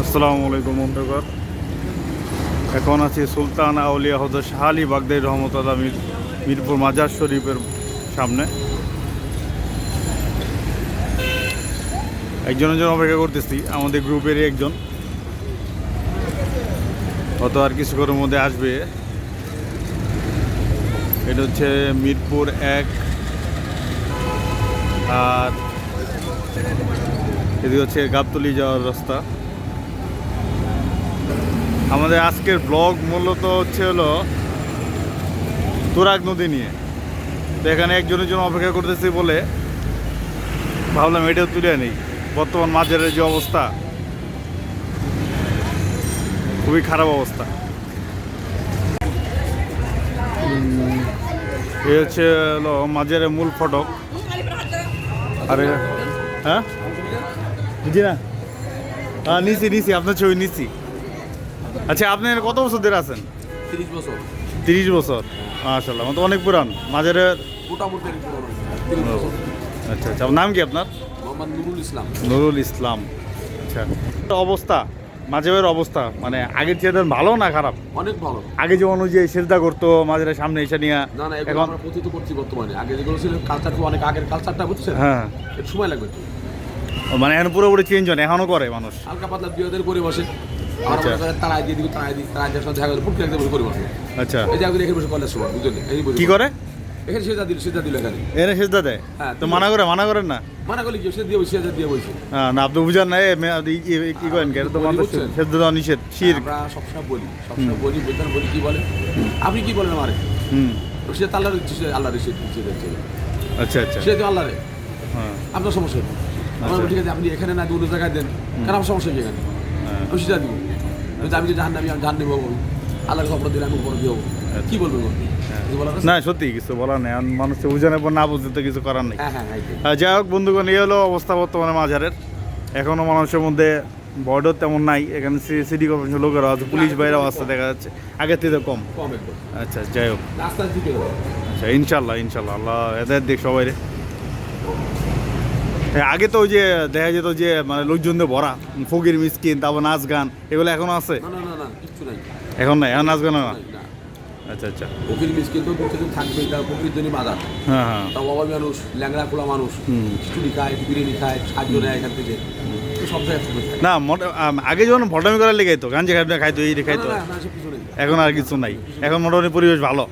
আসসালামু আলাইকুম বন্ধুগণ, এখন আছি সুলতান আউলিয়া হযরত শাহ আলী বাগদাদী রহমতুল্লাহ মিরপুর মাজার শরীফের সামনে। একজনের জন্য অপেক্ষা করতেছি, আমাদের গ্রুপেরই একজন, হয়তো আর কিছুক্ষণের মধ্যে আসবে। এটা হচ্ছে মিরপুর 1, আর এদিকে হচ্ছে গাবতলী যাওয়ার রাস্তা। আমাদের আজকের ব্লগ মূলত হলো তুরাগ নদী নিয়ে। তো এখানে একজনের জন্য অপেক্ষা করতেছি বলে ভাবলাম এটাও তুলে নেই। বর্তমান মাঝের যে অবস্থা, খুবই খারাপ অবস্থা। এই হলো মাঝের মূল ফটক। আরে হ্যাঁ বুঝি না, হ্যাঁ নিছি আপনার ছবি নিছি। আচ্ছা, আপনি কত বছর ধরে আছেন? 30 বছর। 30 বছর, মাশাআল্লাহ, তো অনেক পুরান মাঝের। মোটামুটি আচ্ছা আচ্ছা, নাম কি আপনার? মোহাম্মদ নুরুল ইসলাম। নুরুল ইসলাম। আচ্ছা, অবস্থা মাঝের অবস্থা মানে আগের চেয়ে ভালো না খারাপ? অনেক ভালো। আগে যেমন ওই যে সেজদা করতো মাঝের সামনে এসে নিয়ে, না না, এখন আমরা প্রতিত করছি বর্তমানে। আগে যেগুলো ছিল কালচার তো অনেক আগের কালচারটা, বুঝছেন? হ্যাঁ, একটু সময় লাগবে তো। মানে এখন পুরোপুরি চেঞ্জ হয়, এখনও করে মানুষ হালকা পাতলা বিয়েদের করে বসে। আচ্ছা। তারাই দিয়ে দিই তারাই দেওয়ার সাথে দেখা গেল পুটকে একদম করে বসে। আচ্ছা, এই যে আগে এখানে বসে কলেজ সময় বুঝলেন, এই কি করে এখানে সেজা দিল এখানে। এনে সেজদা দেয়? হ্যাঁ, তো মানা করেন না? মানা করলে কি সেজা দিয়ে বলছে? হ্যাঁ না, আপনি বুঝান না, কি করেন কেন? তো মানুষ সেজদা দেওয়া নিষেধ, শিরক। আমরা সবসময় বলি বলি কি বলে, আপনি কি বলেন আমারে? সে তো আল্লাহর ইচ্ছে, আল্লাহর ইচ্ছে। আচ্ছা আচ্ছা, সে তো আল্লাহরে। হ্যাঁ আপনার সমস্যা নেই, আমার ঠিক আছে, আপনি এখানে না অন্য জায়গায় দেন, কারণ আমার সমস্যা কি এখানে? আমি সেটা দিব। আমি যে জাহান্নামী, আমি জাহান্নামী হবো, আল্লাহকে খবর দিলে আমি উপর দিয়ে হবো। কি বলবেন? না সত্যি কিছু বলার নেই, মানুষ বুঝানোর পর না বুঝতে তো কিছু করার নেই। হ্যাঁ, যাই হোক বন্ধুগণ, এই হলো অবস্থা বর্তমানে মাঝারের। এখনও মানুষের মধ্যে বর্ডার তেমন নাই। এখানে সিটি কর্পোরেশন লোকেরা আছে, পুলিশ বাইরেও আসতে দেখা যাচ্ছে, আগের থেকে কম। একদম। আচ্ছা, যাই হোক, রাস্তার দিকে আচ্ছা, ইনশাল্লাহ আল্লাহ এদের দেখ সবাই রে। আগে তো ওই যে দেখা যেত যে মানে লোকজনদের ভরা, ফকির মিসকিন, তারপর নাচ গান, এগুলো এখনো আছে? না কিছু নাই, এখন নাই, এখন নাচ গান না? আচ্ছা আচ্ছা, ফকির মিসকিন তো থাকবে, এটা ফকির জন্য বাজার। হ্যাঁ, তা বাবা মানুষ, ল্যাংড়া খোলা মানুষ, খিচুড়ি খায়, বিরিয়ানি খায়, সাহায্য নেয় এখান থেকে, সব জায়গায় না আগে যখন ভটামি করার লেগে তো গাঞ্জা খাইতো, এই খাইতো, কিছু নেই। এখন আর কিছু নাই। এখন মোটামুটি পরিবেশ ভালো,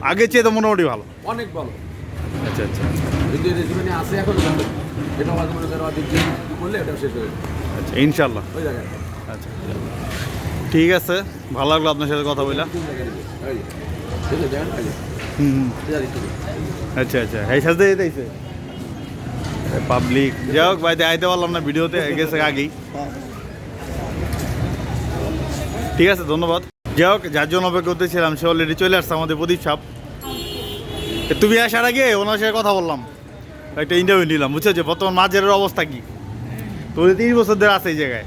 আগের চেয়ে তো মোটামুটি ভালো, অনেক ভালো। আচ্ছা আচ্ছা, কিন্তু রেজিমেন্টে আছে এখন, এটা মাঝে মনে করো করলে এটা শেষ হয়ে যাবে। আচ্ছা ইনশাল্লাহ। ওই জায়গায় আচ্ছা, ঠিক আছে, ভালো লাগলো আপনার সাথে কথা বললাম। আচ্ছা আচ্ছা, এই সাথে যেতেছে পাবলিক। যাই হোক, বাইতে আইতে পারলাম না, ভিডিওতে গেছে আগেই। ঠিক আছে, ধন্যবাদ। যাই হোক, যার জন্য অপেক্ষা করতেছিলাম সে অলরেডি চলে আসছে, আমাদের প্রদীপ সাপ। তুমি আসার আগে ওনার সাথে কথা বললাম, একটা ইন্টারভিউ নিলাম, বুঝছো যে বর্তমান মাঝের অবস্থা কি। তো 30 বছর ধরে আছে এই জায়গায়,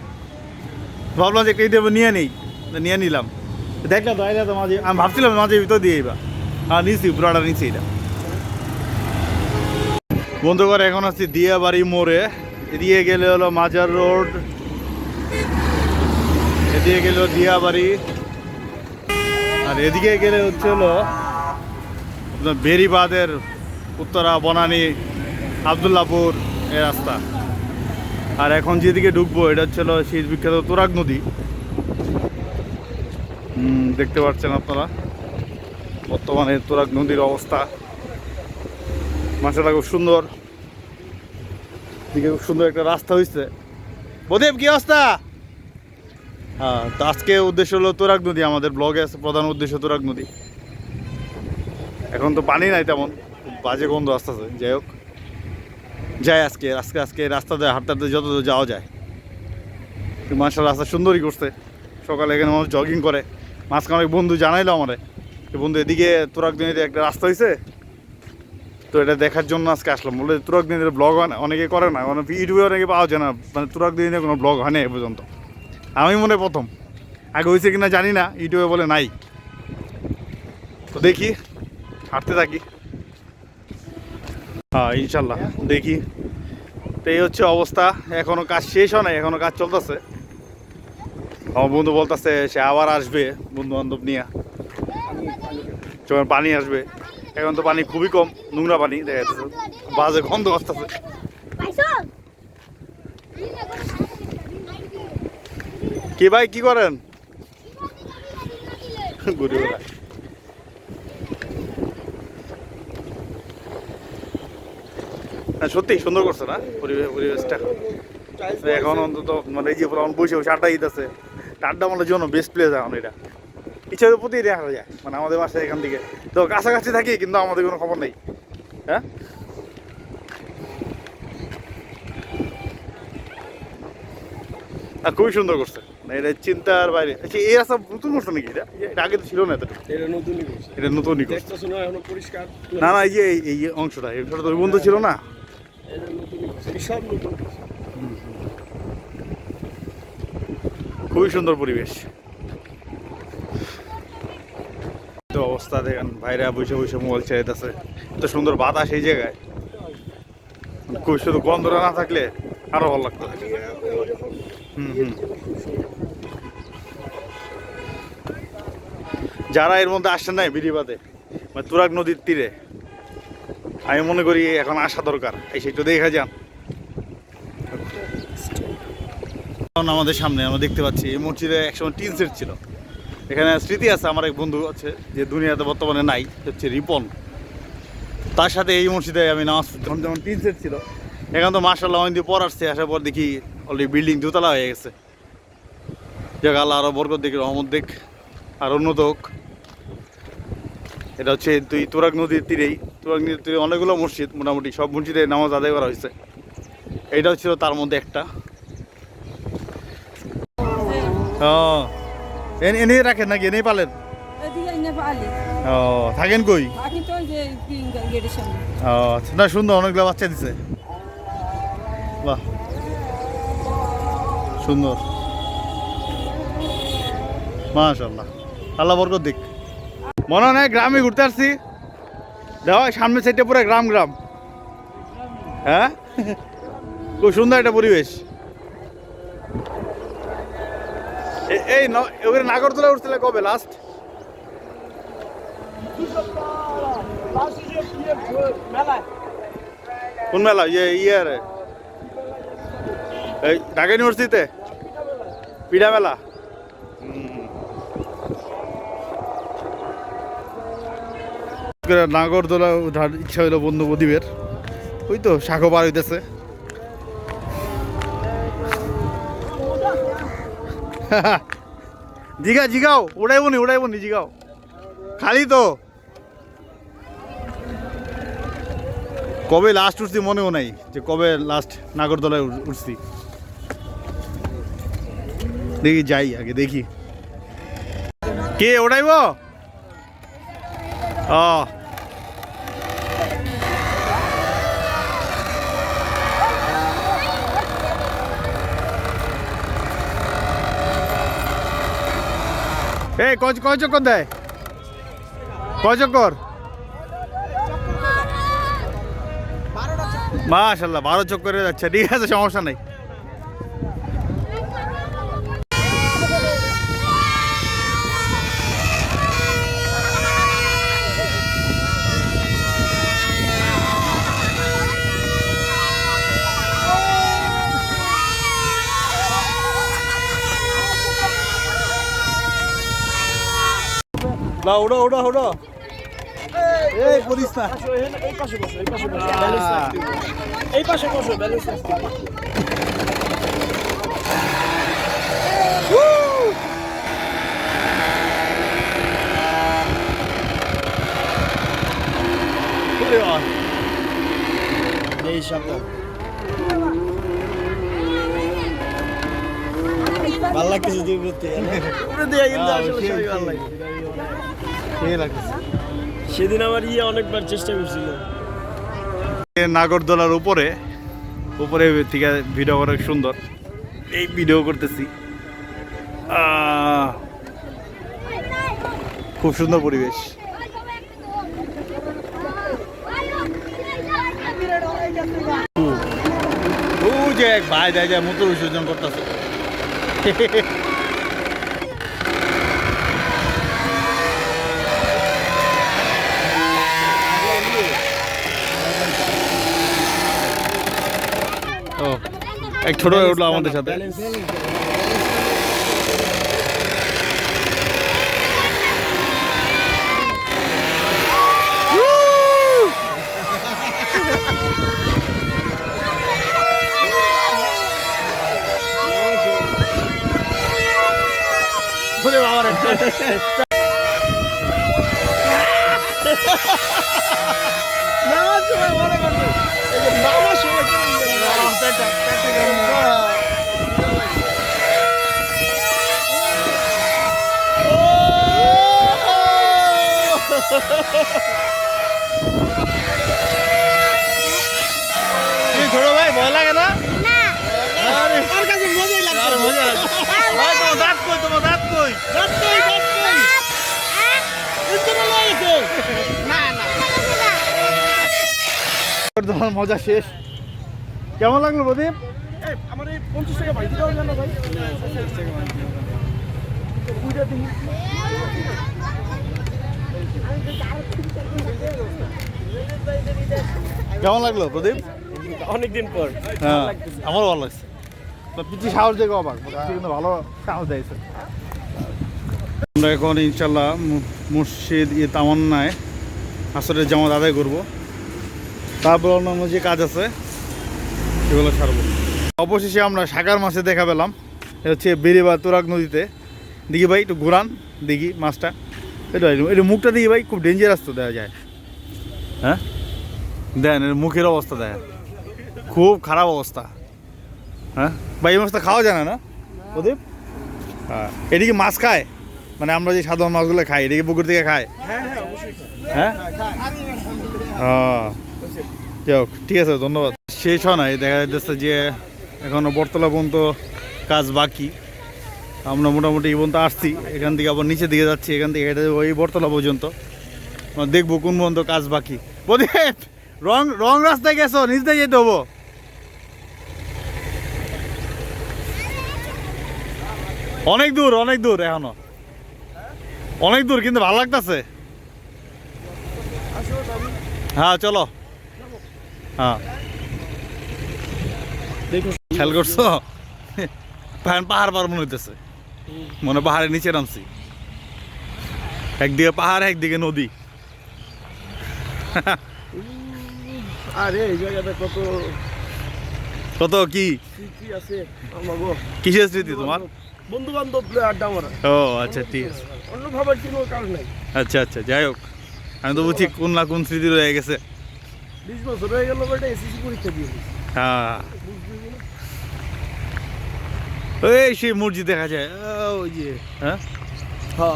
ভাবলাম যে একটা ইন্টারভিউ নিয়ে নিলাম। দেখলাম তো আইলা তো মাঝে, আমি ভাবছিলাম মাঝে ভিতর দিয়ে এবার নিচ্ছি, পুরোটা নিচ্ছি। এটা বন্ধুগণ, এখন আছি দিয়াবাড়ি মোড়ে। এদিকে গেলে হলো মাজার রোড, এদিকে গেলে দিয়াবাড়ি, আর এদিকে গেলে হলো বেরিবাদের উত্তরা, বনানী, আবদুল্লাপুর এই রাস্তা। আর এখন যেদিকে ঢুকবো এটা হলো সেই বিখ্যাত তুরাগ নদী। দেখতে পাচ্ছেন আপনারা বর্তমানে তুরাগ নদীর অবস্থা। মাসাটা খুব সুন্দর, দিকে খুব সুন্দর একটা রাস্তা হয়েছে। প্রদীপ, কি অবস্থা? হ্যাঁ, তো আজকে উদ্দেশ্য হলো তুরাগ নদী, আমাদের ব্লগে আছে প্রধান উদ্দেশ্য তুরাগ নদী। এখন তো পানি নাই তেমন, বাজে গন্ধ আসতেছে। যাই হোক, যাই আজকে রাস্তাতে হাঁটতে যত যাওয়া যায়। মাসাল্লাহ রাস্তা সুন্দরই করছে। সকালে এখানে মানুষ জগিং করে। মাঝখানে অনেক বন্ধু জানাইলো আমারে, বন্ধু এদিকে তুরাগ নদীতে একটা রাস্তা হয়েছে, তো এটা দেখার জন্য আজকে আসলাম। বলে তুরাগ নদীর ব্লগ অনেকে করে না, মানে ইউটিউবে অনেকে পাওয়া যায় না, মানে তুরাগ নদীতে কোনো ব্লগ হয় না এ পর্যন্ত। আমি মনে প্রথম, আগে হয়েছে কিনা জানি না, ইউটিউবে বলে নাই। তো দেখি, হাঁটতে থাকি, হ্যাঁ ইনশাল্লাহ দেখি। তো এই হচ্ছে অবস্থা, এখনও কাজ শেষ হয় নাই, এখনও কাজ চলতেছে। আমার বন্ধু বলতেছে সে আবার আসবে বন্ধু বান্ধব নিয়ে, যখন পানি আসবে। এখন তো পানি খুবই কম, নোংরা পানি দেখা যাচ্ছে, বাজে গন্ধ আসতেছে। কি ভাই কি করেন? ঘুরে বেড়ায়। সত্যি সুন্দর করছে না পরিবেশটা এখন অন্তত, মানে এই যে বসে বসে আড্ডা দিতেছে, আড্ডা মারার জন্য বেস্ট প্লেস এখন এটা। ইচ্ছা প্রতি দেখা যায়, মানে আমাদের বাসায় এখান থেকে তো কাছাকাছি থাকি, কিন্তু আমাদের কোনো খবর নেই। হ্যাঁ, আর খুবই সুন্দর করছে, মানে এটা চিন্তার বাইরে। আচ্ছা, এই রাস্তা নতুন করছে নাকি? এটা আগে তো ছিল না, এটা নতুনই করছে, এটা নতুনই করছে। দেখতেছো না এখনো পরিষ্কার? না না, এই অংশটা তো ওই বন্ধু ছিল না। এটা নতুনই করছে, এই সব নতুন করছে। খুবই সুন্দর পরিবেশ। তো অবস্থা দেখেন, ভাইরা বসে বসে মোবাইল চাইতেছে, এত সুন্দর বাতাস এই জায়গায়, খুব শুধু গন্ধটা না থাকলে আরো ভালো লাগতো। যারা এর মধ্যে আসছেন নাই বিরিবাদে, মানে তুরাগ নদীর তীরে, আমি মনে করি এখন আসা দরকার, এই সেটা দেখা যান। আমাদের সামনে আমরা দেখতে পাচ্ছি এই মসজিদে একসময় টিন সেট ছিল। এখানে স্মৃতি আছে, আমার এক বন্ধু আছে যে দুনিয়াতে বর্তমানে নাই, হচ্ছে রিপন। তার সাথে এই মসজিদে আমি নামাজ পড়তাম যেমন টিন সেট ছিল। এখানে তো মার্শাল্লাহ অনেক দিন পর আসছে, আসার পর দেখি অলরেডি বিল্ডিং দোতলা হয়ে গেছে। যাক, আল্লাহ আরও বরকত দিক, রহমত দিক, আর উন্নত হোক। এটা হচ্ছে তুরাগ নদীর তীরেই, তুরাগ নদীর তীরে অনেকগুলো মসজিদ, মোটামুটি সব মসজিদে নামাজ আদায় করা হয়েছে। এইটাও ছিল তার মধ্যে একটা। ও, এনে রাখেন নাকি, এনেই পালেন? ও, থাকেন কই? ও আচ্ছা, না সুন্দর, অনেকগুলো বাচ্চা দিছে, বাহ সুন্দর, মাশাআল্লাহ, আল্লাহ বরকত দিক। মনে হয় গ্রামে ঘুরতে আসছি, দেখো সামনে সাইডে পুরো গ্রাম গ্রাম। হ্যাঁ, খুব সুন্দর একটা পরিবেশ। এই ওখানে নাগরদোলা উঠছিল কবে লাস্ট? কোন মেলা? ইয়ে এই ঢাকা ইউনিভার্সিটিতে পিঠা মেলা। নাগরদোলা ওঠার ইচ্ছা হইলো বন্ধু প্রদীপের, ওই তো শাখো পার হইতেছে। জিগাও উড়াইবনি জিগাও, খালি তো কবে লাস্ট উঠছি মনেও নাই যে কবে লাস্ট নাগরদোলায় উঠছি। দেখি যাই আগে দেখি কে ওড়াইব। এই কয় চক্কর দেয়? কয় চক্কর? মাশাআল্লাহ, 12 চক্করে যাচ্ছে, ঠিক আছে, সমস্যা নেই। না, ওড়ো এই পড়িস না। এই পাশে বসো, ব্যালেন্স রাখতে। এই শব্দ ভালো লাগতেছে, দুই ঘুরতে কিন্তু আসলে সবই ভালো লাগে। সেদিন আমার অনেকবার চেষ্টা করছিল নাগরদোলার উপরে থেকে ভিডিও করা সুন্দর, এই ভিডিও করতেছি। খুব সুন্দর পরিবেশ। ও যে এক ভাই দেয় মূত্র বিসর্জন করতেছে। এক ছোট উঠলো আমাদের সাথে। ছোট ভাই ভয় লাগে না? তোমার মজা শেষ। কেমন লাগলো প্রদীপ? আমার এই 50 টাকা ভাই দিতে হবে না ভাই? কেমন লাগলো প্রদীপ? অনেকদিন পর হ্যাঁ আমারও ভালো লাগছে। তো পিছিয়ে সাহস দেখো অবাক, কিন্তু ভালো সাহস দিয়েছে। আমরা এখন ইনশাল্লাহ মসজিদ তামান্নায় আসরের জামাত আদায় করবো, তারপর অন্যান্য যে কাজ আছে সেগুলো সারবো। অবশেষে আমরা সাকার মাছে দেখা পেলাম। এটা হচ্ছে বেরিবা তোরাক নদীতে। দেখি ভাই একটু ঘুরান, দেখি মাছটা। এটা মুখটা দেখি ভাই, খুব ডেঞ্জারাস তো দেওয়া যায়। হ্যাঁ দেন এর মুখের অবস্থা দেখেন, খুব খারাপ অবস্থা। হ্যাঁ ভাই এই মাছটা খাওয়া যায় না, না প্রদীপ? হ্যাঁ এদিকে মাছ খায়, মানে আমরা যে সাধারণ মাছগুলো খাই এদিকে পুকুর থেকে খায়। হ্যাঁ যাই হোক, ঠিক আছে, ধন্যবাদ। শেষ হয় নাই, দেখা যাচ্ছে যে এখনও বটতলা পর্যন্ত কাজ বাকি। আমরা মোটামুটি এই পর্যন্ত আসছি, এখান থেকে আবার নিচের দিকে যাচ্ছি, এখান থেকে এটা ওই বটতলা পর্যন্ত দেখবো কোন পর্যন্ত কাজ বাকি। প্রদীপ রং রং রাস্তায় গেছো, নিচ দিয়ে যেতে হবো। অনেক দূর এখনো, অনেক দূর, কিন্তু ভালো লাগতেছে। হ্যাঁ চলো। হ্যাঁ খেয়াল করছো পাহাড় পার মনে হইতেছে, মনে পাহাড়ের নিচে নামছি। একদিকে পাহাড় একদিকে নদী। আরে এই জায়গাটা কত কত কি স্মৃতি আছে আমাগো। কিসের স্মৃতি তোমার? বন্ধু বান্ধব আড্ডা মারা। ও আচ্ছা ঠিক আছে, অন্য ভাবার কোনো কারণ নাই। আচ্ছা আচ্ছা যাই হোক, আমি তো বুঝছি কোন না কোন স্মৃতি রয়ে গেছে। 20 বছর হয়ে গেল বেটা এসএসসি পরীক্ষা দিয়ে। হ্যাঁ এই সেই মসজিদ দেখা যায় ওই যে, হ্যাঁ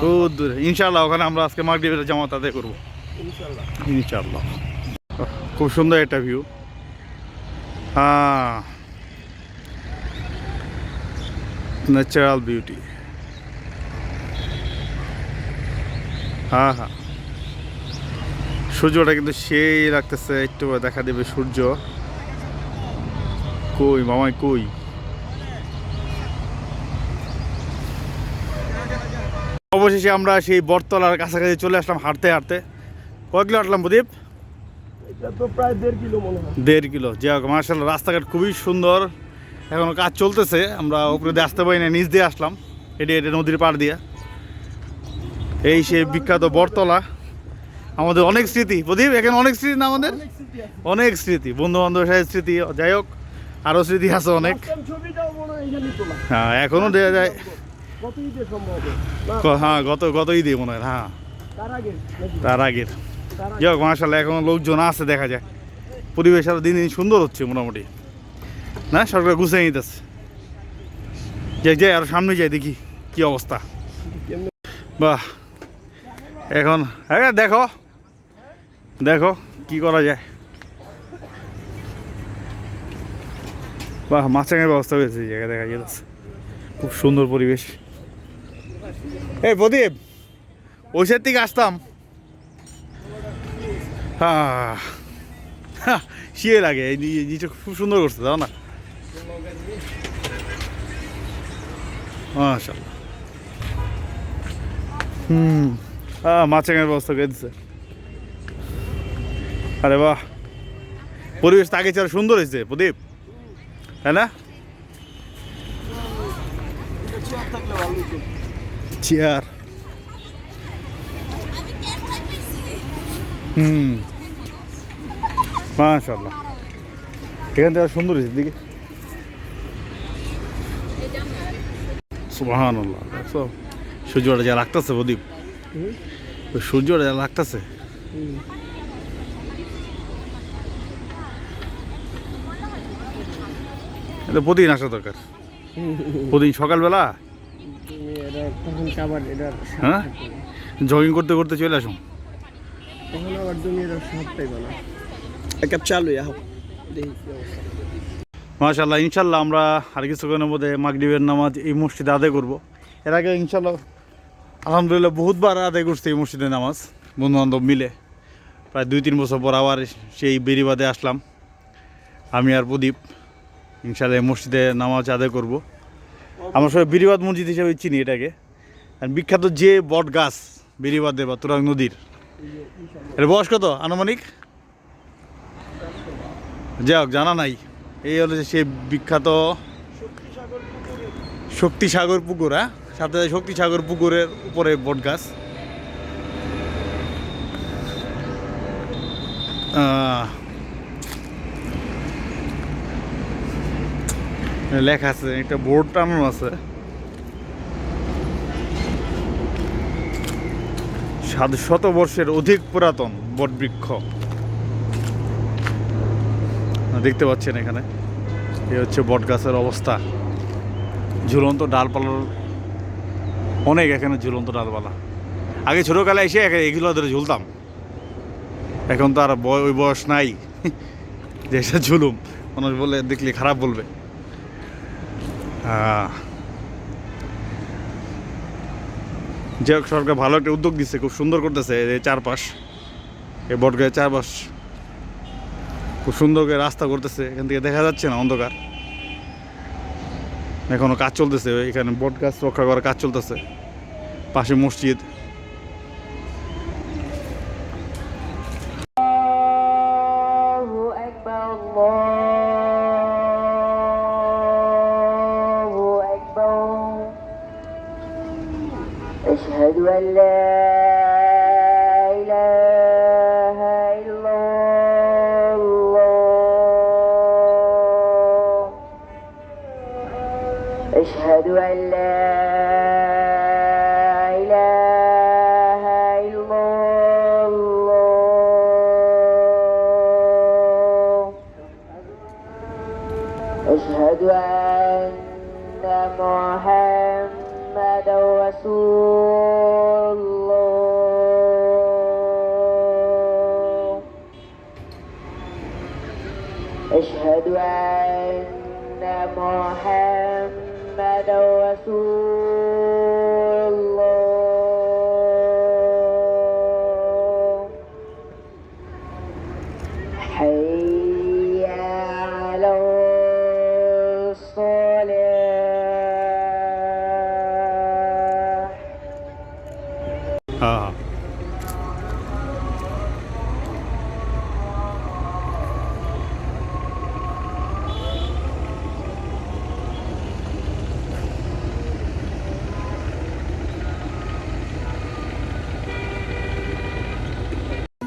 খুব দূরে। ইনশাল্লাহ ওখানে আমরা আজকে মাগরিবের জামাত আদায় করবো ইনশাআল্লাহ। ইনশাল্লাহ। খুব সুন্দর একটা ভিউ। হ্যাঁ ন্যাচারাল বিউটি। হ্যাঁ হ্যাঁ সূর্যটা কিন্তু সেই লাগতেছে, একটু দেখা দেবে সূর্য। কই মামাই কই? অবশেষে আমরা সেই বটতলার কাছাকাছি চলে আসলাম হাঁটতে হাঁটতে। কয় কিলো হাঁটলাম প্রদীপ? এটা তো প্রায় 1.5 কিলো মনে হয়। 1.5 কিলো। যাই হোক মার্শাল্লাহ, রাস্তাঘাট খুবই সুন্দর, এখনো কাজ চলতেছে। আমরা উপরে দিয়ে আসতে পারি না, নিচ দিয়ে আসলাম এটা নদীর পাড় দিয়ে। এই সেই বিখ্যাত বটতলা, আমাদের অনেক স্মৃতি প্রদীপ, এখানে অনেক স্মৃতি না আমাদের, অনেক স্মৃতি, বন্ধু বান্ধবের সাথে স্মৃতি। যাই হোক আরও স্মৃতি আছে অনেক। ছবিটাও মনে হয় এখানে তোলা। হ্যাঁ এখনও দেওয়া যায়। কত ঈদে সম্ভব হবে? হ্যাঁ গত ঈদে মনে হয়। হ্যাঁ তার আগে নাকি? তার আগের। যাই হোক মার্শাল্লাহ এখনো লোকজন আছে, দেখা যায় পরিবেশ আরও দিন দিন সুন্দর হচ্ছে মোটামুটি। না সরকার গুছিয়ে নিতেছে। যাই আরো সামনে যাই, দেখি কি অবস্থা। বাহ এখন হ্যাঁ দেখো দেখো কি করা যায়। বাহ মাছরাঙের ব্যবস্থা হয়েছে, এই জায়গায় দেখা যাচ্ছে খুব সুন্দর পরিবেশ। এই প্রদীপ ওই সাইড থেকে আসতাম, হ্যাঁ শিয়ে লাগে, এই জিনিসটা খুব সুন্দর করছে দাও না। মাশাআল্লাহ। মাছরাঙের ব্যবস্থা করে দিচ্ছে। আরে বাহ পরিবেশটা আগে ছাড়া সুন্দর হয়েছে প্রদীপ, তাই না? চেয়ার মাশাআল্লাহ এখান থেকে সুন্দর হয়েছে দিকে সুবহানাল্লাহ দেখছো সূর্যটা যা লাগতেছে প্রদীপ ওই সূর্যটা যা লাগতেছে এটা প্রতিদিন আসা দরকার প্রতিদিন সকালবেলা হ্যাঁ জগিং করতে করতে চলে আসুন মাশাআল্লাহ ইনশাল্লাহ আমরা আর কিছুক্ষণের মধ্যে মাগরিবের নামাজ এই মসজিদে আদায় করব এর আগে ইনশাল্লাহ আলহামদুলিল্লাহ বহুতবার আদায় করছি এই মসজিদে নামাজ বন্ধু বান্ধব মিলে প্রায় 2-3 বছর পর আবার সেই বেরিবাদে আসলাম আমি আর প্রদীপ ইনশাল্লাহ এই মসজিদে নামাজ আদায় করব আমরা সবাই বেরিবাদ মসজিদ হিসেবে চিনি এটাকে আর বিখ্যাত যে বট গাছ বেরিবাদে বা তুরাগ নদীর এর বয়স কত আনুমানিক যাই হোক জানা নাই এই হলো যে সে বিখ্যাত শক্তিসাগর পুকুর হ্যাঁ সাথে শক্তিসাগর পুকুরের উপরে বট গাছ লেখা আছে একটা বোর্ড টানানো আছে 700 বর্ষের অধিক পুরাতন বটবৃক্ষ দেখতে পাচ্ছেন এখানে এই হচ্ছে বট গাছের অবস্থা ঝুলন্ত ডালপালার অনেক এখানে ঝুলন্ত ডালপালা আগে ছোটোকালে এসে এগুলো ধরে ঝুলতাম এখন তো আর ওই বয়স নাই যে এসে ঝুলুম মানুষ বলে দেখলে খারাপ বলবে যাই হোক সরকার ভালো একটা উদ্যোগ দিচ্ছে খুব সুন্দর করতেছে এই চারপাশ এই বটগাছের চারপাশ খুব সুন্দর করে রাস্তা করতেছে এখান থেকে দেখা যাচ্ছে না অন্ধকার এখনো কাজ চলতেছে এখানে বট গাছ রক্ষা করার কাজ চলতেছে পাশে মসজিদ أشهد أن لا إله إلا الله أشهد أن لا إله إلا الله أشهد أن محمد رسول الله أشهد أن محمد رسول الله حي على الصلاة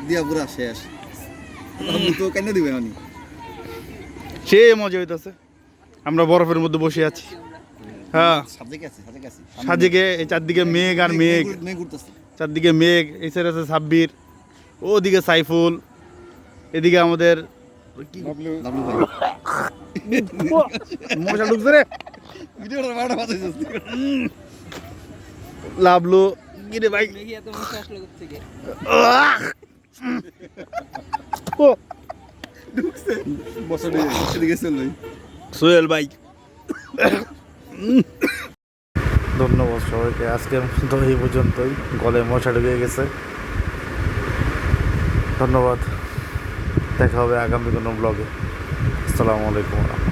দিয়া পুরা শেষ তো কেন দিবে উনি সে মজা হইতেছে আমরা বরফের মধ্যে বসে আছি হ্যাঁ সাজেকে এই চারদিকে মেঘ আর মেঘ চারদিকে মেঘ এই সাইড আছে সাব্বির ওদিকে সাইফুল এদিকে আমাদের মশা ঢুকছে রে লাভলু কিরে ভাই সোহেল ভাই ধন্যবাদ সবাইকে আজকে তো এই পর্যন্তই গলায় মশা ঢুকে গেছে ধন্যবাদ দেখা হবে আগামী কোনো ব্লগে আসসালামু আলাইকুম।